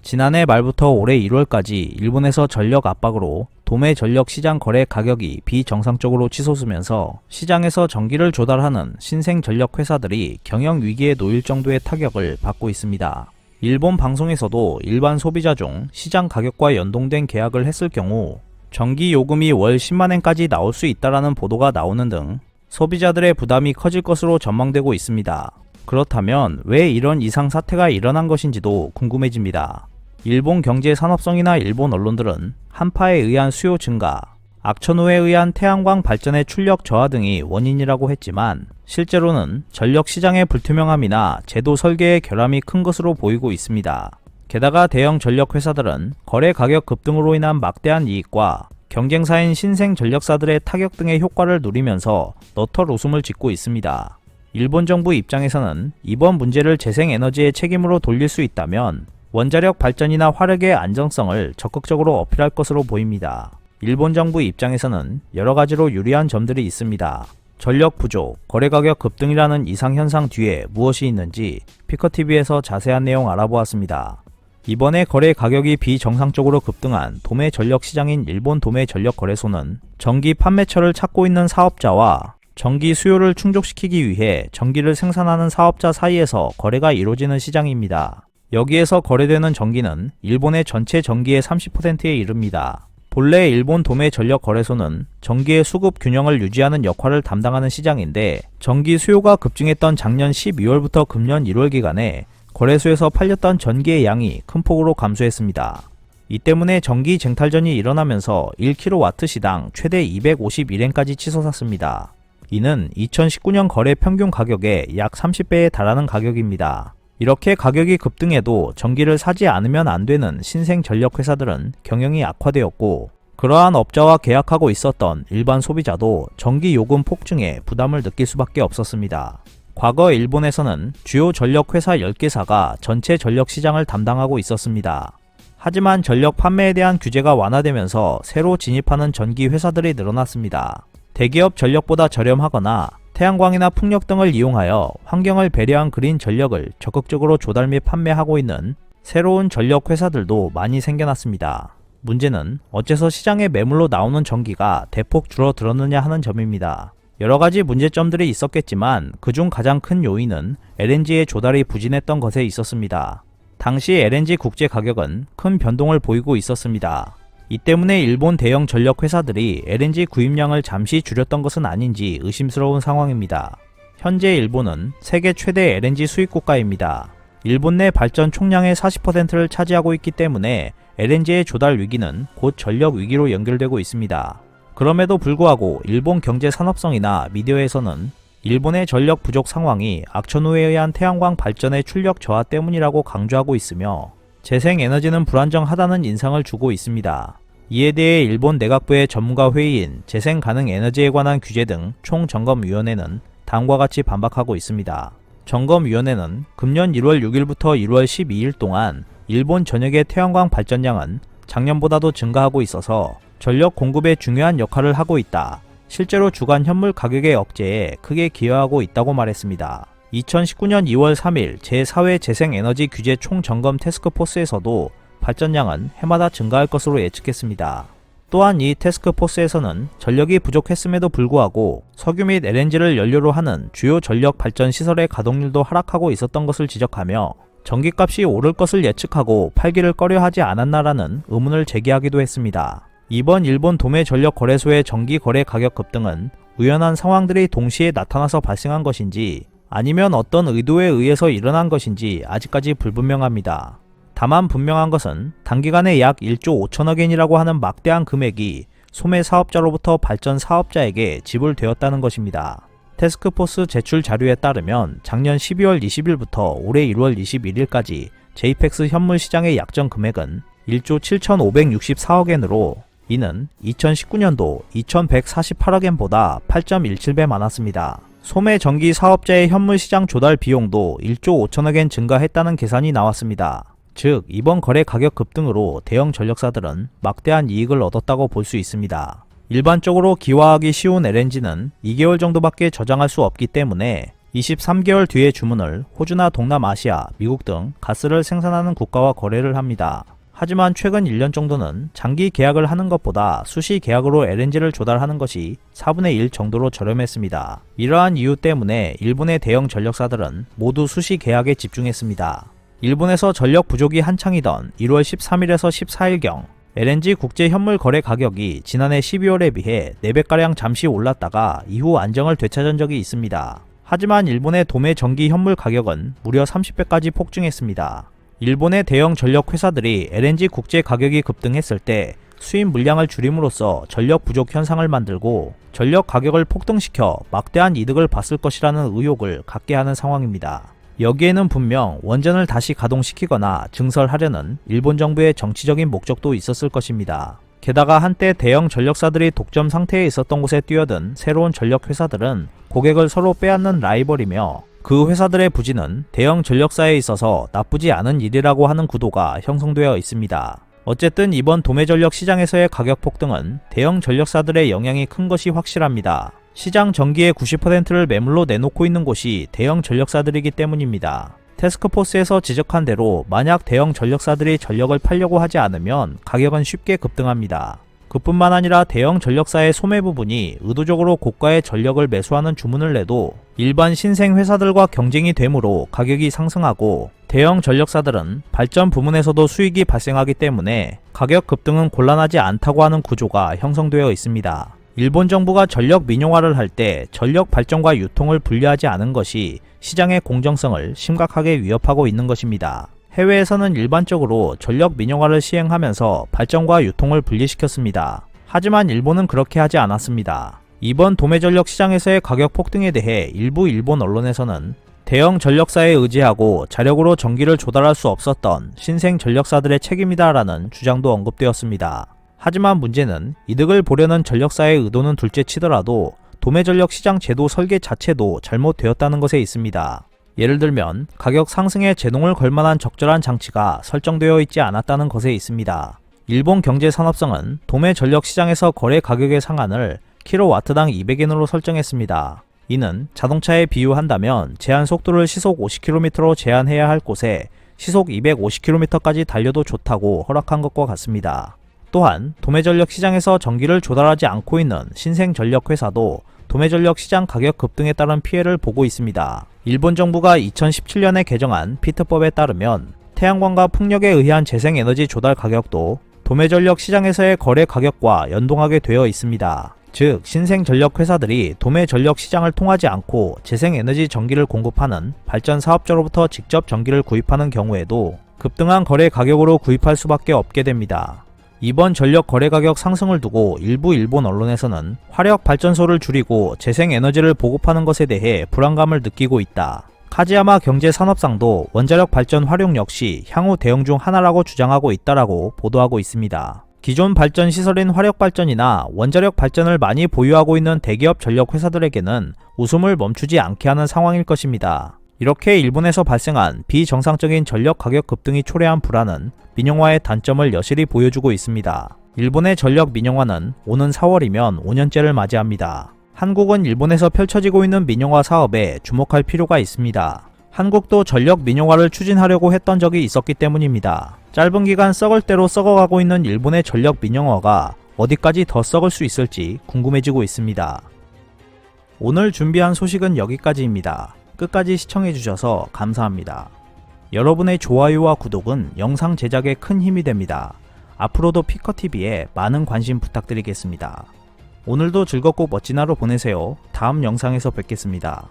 지난해 말부터 올해 1월까지 일본에서 전력 압박으로 도매 전력 시장 거래 가격이 비정상적으로 치솟으면서 시장에서 전기를 조달하는 신생 전력 회사들이 경영 위기에 놓일 정도의 타격을 받고 있습니다. 일본 방송에서도 일반 소비자 중 시장 가격과 연동된 계약을 했을 경우 전기 요금이 월 10만엔까지 나올 수 있다라는 보도가 나오는 등 소비자들의 부담이 커질 것으로 전망되고 있습니다. 그렇다면 왜 이런 이상 사태가 일어난 것인지도 궁금해집니다. 일본 경제 산업성이나 일본 언론들은 한파에 의한 수요 증가, 악천후에 의한 태양광 발전의 출력 저하 등이 원인이라고 했지만 실제로는 전력 시장의 불투명함이나 제도 설계의 결함이 큰 것으로 보이고 있습니다. 게다가 대형 전력 회사들은 거래 가격 급등으로 인한 막대한 이익과 경쟁사인 신생 전력사들의 타격 등의 효과를 누리면서 너털 웃음을 짓고 있습니다. 일본 정부 입장에서는 이번 문제를 재생에너지의 책임으로 돌릴 수 있다면 원자력 발전이나 화력의 안정성을 적극적으로 어필할 것으로 보입니다. 일본 정부 입장에서는 여러 가지로 유리한 점들이 있습니다. 전력 부족, 거래 가격 급등이라는 이상현상 뒤에 무엇이 있는지 피커TV에서 자세한 내용 알아보았습니다. 이번에 거래 가격이 비정상적으로 급등한 도매 전력 시장인 일본 도매 전력 거래소는 전기 판매처를 찾고 있는 사업자와 전기 수요를 충족시키기 위해 전기를 생산하는 사업자 사이에서 거래가 이루어지는 시장입니다. 여기에서 거래되는 전기는 일본의 전체 전기의 30%에 이릅니다. 본래 일본 도매 전력 거래소는 전기의 수급 균형을 유지하는 역할을 담당하는 시장인데 전기 수요가 급증했던 작년 12월부터 금년 1월 기간에 거래소에서 팔렸던 전기의 양이 큰 폭으로 감소했습니다. 이 때문에 전기 쟁탈전이 일어나면서 1kW 시당 최대 251엔까지 치솟았습니다. 이는 2019년 거래 평균 가격의 약 30배에 달하는 가격입니다. 이렇게 가격이 급등해도 전기를 사지 않으면 안 되는 신생 전력 회사들은 경영이 악화되었고 그러한 업자와 계약하고 있었던 일반 소비자도 전기 요금 폭증에 부담을 느낄 수밖에 없었습니다. 과거 일본에서는 주요 전력 회사 10개사가 전체 전력 시장을 담당하고 있었습니다. 하지만 전력 판매에 대한 규제가 완화되면서 새로 진입하는 전기 회사들이 늘어났습니다. 대기업 전력보다 저렴하거나 태양광이나 풍력 등을 이용하여 환경을 배려한 그린 전력을 적극적으로 조달 및 판매하고 있는 새로운 전력 회사들도 많이 생겨났습니다. 문제는 어째서 시장에 매물로 나오는 전기가 대폭 줄어들었느냐 하는 점입니다. 여러가지 문제점들이 있었겠지만 그중 가장 큰 요인은 LNG의 조달이 부진했던 것에 있었습니다. 당시 LNG 국제 가격은 큰 변동을 보이고 있었습니다. 이 때문에 일본 대형 전력 회사들이 LNG 구입량을 잠시 줄였던 것은 아닌지 의심스러운 상황입니다. 현재 일본은 세계 최대 LNG 수입 국가입니다. 일본 내 발전 총량의 40%를 차지하고 있기 때문에 LNG의 조달 위기는 곧 전력 위기로 연결되고 있습니다. 그럼에도 불구하고 일본 경제 산업성이나 미디어에서는 일본의 전력 부족 상황이 악천후에 의한 태양광 발전의 출력 저하 때문이라고 강조하고 있으며 재생에너지는 불안정하다는 인상을 주고 있습니다. 이에 대해 일본 내각부의 전문가 회의인 재생가능에너지에 관한 규제 등 총점검위원회는 다음과 같이 반박하고 있습니다. 점검위원회는 금년 1월 6일부터 1월 12일 동안 일본 전역의 태양광 발전량은 작년보다도 증가하고 있어서 전력 공급에 중요한 역할을 하고 있다. 실제로 주간 현물 가격의 억제에 크게 기여하고 있다고 말했습니다. 2019년 2월 3일 제4회 재생에너지 규제 총점검 태스크포스에서도 발전량은 해마다 증가할 것으로 예측했습니다. 또한 이 태스크포스에서는 전력이 부족했음에도 불구하고 석유 및 LNG를 연료로 하는 주요 전력 발전 시설의 가동률도 하락하고 있었던 것을 지적하며 전기값이 오를 것을 예측하고 팔기를 꺼려하지 않았나라는 의문을 제기하기도 했습니다. 이번 일본 도매 전력 거래소의 전기 거래 가격 급등은 우연한 상황들이 동시에 나타나서 발생한 것인지 아니면 어떤 의도에 의해서 일어난 것인지 아직까지 불분명합니다. 다만 분명한 것은 단기간에 약 1조 5천억엔이라고 하는 막대한 금액이 소매 사업자로부터 발전 사업자에게 지불되었다는 것입니다. 태스크포스 제출 자료에 따르면 작년 12월 20일부터 올해 1월 21일까지 JPEX 현물 시장의 약정 금액은 1조 7,564억엔으로 이는 2019년도 2,148억엔보다 8.17배 많았습니다. 소매 전기 사업자의 현물 시장 조달 비용도 1조 5천억엔 증가했다는 계산이 나왔습니다. 즉 이번 거래 가격 급등으로 대형 전력사들은 막대한 이익을 얻었다고 볼 수 있습니다. 일반적으로 기화하기 쉬운 LNG는 2개월 정도밖에 저장할 수 없기 때문에 23개월 뒤의 주문을 호주나 동남아시아, 미국 등 가스를 생산하는 국가와 거래를 합니다. 하지만 최근 1년 정도는 장기 계약을 하는 것보다 수시 계약으로 LNG를 조달하는 것이 4분의 1 정도로 저렴했습니다. 이러한 이유 때문에 일본의 대형 전력사들은 모두 수시 계약에 집중했습니다. 일본에서 전력 부족이 한창이던 1월 13일에서 14일경 LNG 국제 현물 거래 가격이 지난해 12월에 비해 4배가량 잠시 올랐다가 이후 안정을 되찾은 적이 있습니다. 하지만 일본의 도매 전기 현물 가격은 무려 30배까지 폭증했습니다. 일본의 대형 전력 회사들이 LNG 국제 가격이 급등했을 때 수입 물량을 줄임으로써 전력 부족 현상을 만들고 전력 가격을 폭등시켜 막대한 이득을 봤을 것이라는 의혹을 갖게 하는 상황입니다. 여기에는 분명 원전을 다시 가동시키거나 증설하려는 일본 정부의 정치적인 목적도 있었을 것입니다. 게다가 한때 대형 전력사들이 독점 상태에 있었던 곳에 뛰어든 새로운 전력 회사들은 고객을 서로 빼앗는 라이벌이며 그 회사들의 부진은 대형 전력사에 있어서 나쁘지 않은 일이라고 하는 구도가 형성되어 있습니다. 어쨌든 이번 도매전력 시장에서의 가격 폭등은 대형 전력사들의 영향이 큰 것이 확실합니다. 시장 전기의 90%를 매물로 내놓고 있는 곳이 대형 전력사들이기 때문입니다. 태스크포스에서 지적한 대로 만약 대형 전력사들이 전력을 팔려고 하지 않으면 가격은 쉽게 급등합니다. 그뿐만 아니라 대형 전력사의 소매 부분이 의도적으로 고가의 전력을 매수하는 주문을 내도 일반 신생 회사들과 경쟁이 되므로 가격이 상승하고 대형 전력사들은 발전 부문에서도 수익이 발생하기 때문에 가격 급등은 곤란하지 않다고 하는 구조가 형성되어 있습니다. 일본 정부가 전력 민영화를 할 때 전력 발전과 유통을 분리하지 않은 것이 시장의 공정성을 심각하게 위협하고 있는 것입니다. 해외에서는 일반적으로 전력 민영화를 시행하면서 발전과 유통을 분리시켰습니다. 하지만 일본은 그렇게 하지 않았습니다. 이번 도매전력 시장에서의 가격 폭등에 대해 일부 일본 언론에서는 대형 전력사에 의지하고 자력으로 전기를 조달할 수 없었던 신생 전력사들의 책임이다라는 주장도 언급되었습니다. 하지만 문제는 이득을 보려는 전력사의 의도는 둘째 치더라도 도매전력 시장 제도 설계 자체도 잘못되었다는 것에 있습니다. 예를 들면 가격 상승에 제동을 걸 만한 적절한 장치가 설정되어 있지 않았다는 것에 있습니다. 일본 경제산업성은 도매전력 시장에서 거래 가격의 상한을 킬로와트당 200엔으로 설정했습니다. 이는 자동차에 비유한다면 제한 속도를 시속 50km로 제한해야 할 곳에 시속 250km까지 달려도 좋다고 허락한 것과 같습니다. 또한 도매전력 시장에서 전기를 조달하지 않고 있는 신생전력 회사도 도매전력 시장 가격 급등에 따른 피해를 보고 있습니다. 일본 정부가 2017년에 개정한 피트법에 따르면 태양광과 풍력에 의한 재생에너지 조달 가격도 도매전력 시장에서의 거래 가격과 연동하게 되어 있습니다. 즉 신생전력 회사들이 도매전력 시장을 통하지 않고 재생에너지 전기를 공급하는 발전 사업자로부터 직접 전기를 구입하는 경우에도 급등한 거래 가격으로 구입할 수밖에 없게 됩니다. 이번 전력 거래 가격 상승을 두고 일부 일본 언론에서는 화력 발전소를 줄이고 재생에너지를 보급하는 것에 대해 불안감을 느끼고 있다. 카지야마 경제산업상도 원자력 발전 활용 역시 향후 대응 중 하나라고 주장하고 있다라고 보도하고 있습니다. 기존 발전 시설인 화력 발전이나 원자력 발전을 많이 보유하고 있는 대기업 전력 회사들에게는 웃음을 멈추지 않게 하는 상황일 것입니다. 이렇게 일본에서 발생한 비정상적인 전력 가격 급등이 초래한 불안은 민영화의 단점을 여실히 보여주고 있습니다. 일본의 전력 민영화는 오는 4월이면 5년째를 맞이합니다. 한국은 일본에서 펼쳐지고 있는 민영화 사업에 주목할 필요가 있습니다. 한국도 전력 민영화를 추진하려고 했던 적이 있었기 때문입니다. 짧은 기간 썩을 대로 썩어가고 있는 일본의 전력 민영화가 어디까지 더 썩을 수 있을지 궁금해지고 있습니다. 오늘 준비한 소식은 여기까지입니다. 끝까지 시청해주셔서 감사합니다. 여러분의 좋아요와 구독은 영상 제작에 큰 힘이 됩니다. 앞으로도 피커TV에 많은 관심 부탁드리겠습니다. 오늘도 즐겁고 멋진 하루 보내세요. 다음 영상에서 뵙겠습니다.